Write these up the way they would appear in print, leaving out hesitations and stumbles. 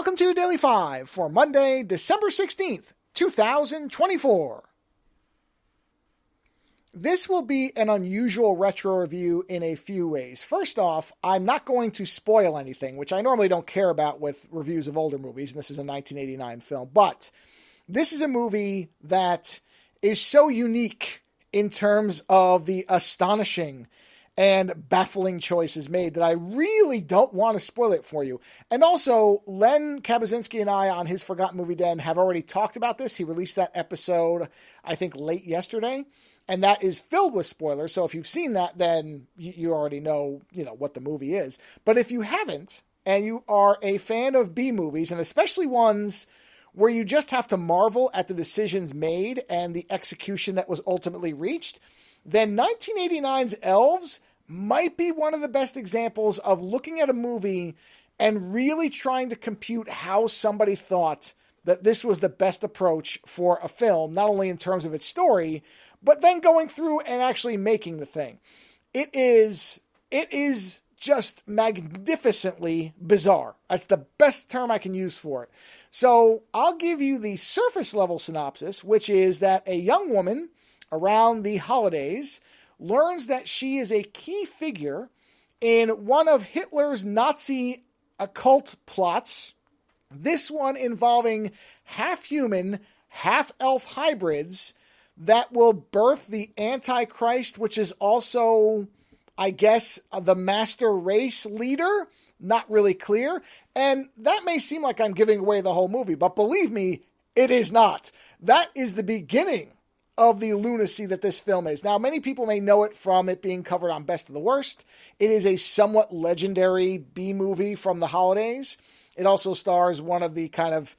Welcome to Daily 5 for Monday, December 16th, 2024. This will be an unusual retro review in a few ways. First off, I'm not going to spoil anything, which I normally don't care about with reviews of older movies, and this is a 1989 film, but this is a movie that is so unique in terms of the astonishing and baffling choices made that I really don't want to spoil it for you. And also, Len Kabasinski and I on his Forgotten Movie Den have already talked about this. He released that episode, I think, late yesterday, and that is filled with spoilers. So if you've seen that, then you already know, what the movie is. But if you haven't, and you are a fan of B movies, and especially ones where you just have to marvel at the decisions made and the execution that was ultimately reached, then 1989's Elves might be one of the best examples of looking at a movie and really trying to compute how somebody thought that this was the best approach for a film, not only in terms of its story, but then going through and actually making the thing. It is just magnificently bizarre. That's the best term I can use for it. So I'll give you the surface level synopsis, which is that a young woman around the holidays learns that she is a key figure in one of Hitler's Nazi occult plots, this one involving half-human, half-elf hybrids that will birth the Antichrist, which is also, I guess, the master race leader. Not really clear. And that may seem like I'm giving away the whole movie, but believe me, it is not. That is the beginning of the lunacy that this film is. Now, many people may know it from it being covered on Best of the Worst. It is a somewhat legendary B movie from the holidays. It also stars one of the kind of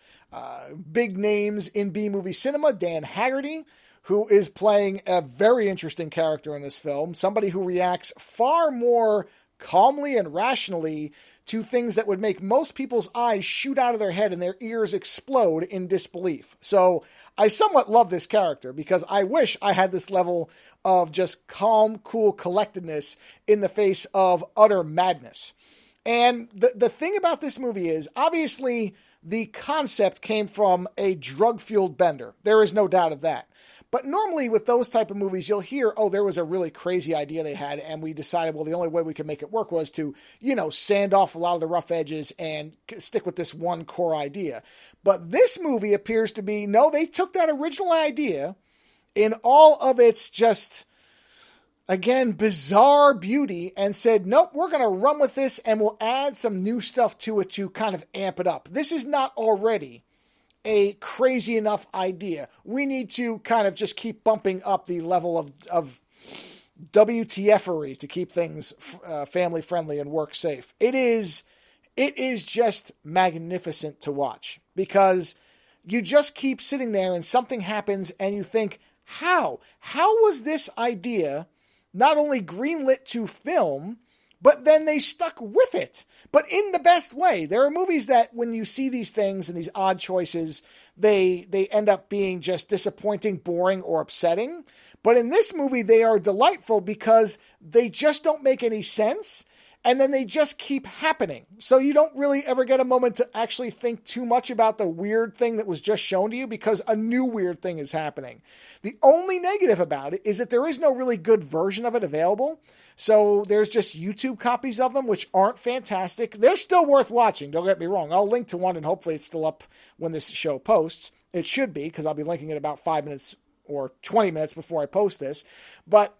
big names in B movie cinema, Dan Haggerty, who is playing a very interesting character in this film. Somebody who reacts far more calmly and rationally to things that would make most people's eyes shoot out of their head and their ears explode in disbelief. So I somewhat love this character because I wish I had this level of just calm, cool collectedness in the face of utter madness. And the thing about this movie is, obviously, the concept came from a drug-fueled bender. There is no doubt of that. But normally with those type of movies, you'll hear, oh, there was a really crazy idea they had, and we decided, well, the only way we could make it work was to, sand off a lot of the rough edges and stick with this one core idea. But this movie appears to be, no, they took that original idea in all of its just, again, bizarre beauty and said, nope, we're going to run with this and we'll add some new stuff to it to kind of amp it up. This is not already a crazy enough idea. We need to kind of just keep bumping up the level of WTF-ery to keep things family friendly and work safe. It is just magnificent to watch because you just keep sitting there and something happens and you think, how was this idea not only greenlit to film, but then they stuck with it, but in the best way. There are movies that when you see these things and these odd choices, they end up being just disappointing, boring, or upsetting. But in this movie, they are delightful because they just don't make any sense. And then they just keep happening. So you don't really ever get a moment to actually think too much about the weird thing that was just shown to you because a new weird thing is happening. The only negative about it is that there is no really good version of it available. So there's just YouTube copies of them, which aren't fantastic. They're still worth watching. Don't get me wrong. I'll link to one and hopefully it's still up when this show posts. It should be because I'll be linking it about 5 minutes or 20 minutes before I post this. But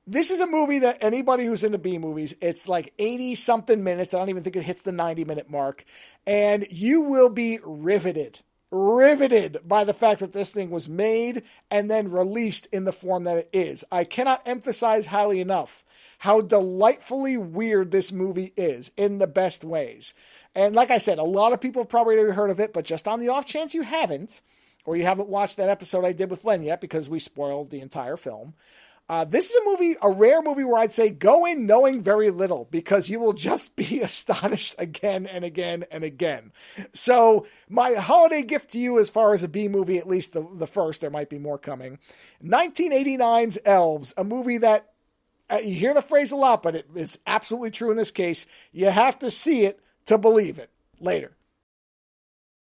this is a movie that anybody who's into B movies, it's like 80-something minutes. I don't even think it hits the 90-minute mark. And you will be riveted by the fact that this thing was made and then released in the form that it is. I cannot emphasize highly enough how delightfully weird this movie is in the best ways. And like I said, a lot of people have probably already heard of it, but just on the off chance you haven't, or you haven't watched that episode I did with Len yet because we spoiled the entire film, this is a rare movie where I'd say go in knowing very little because you will just be astonished again and again and again. So my holiday gift to you as far as a B movie, at least the first, there might be more coming, 1989's Elves, a movie that you hear the phrase a lot, but it's absolutely true in this case. You have to see it to believe it. Later.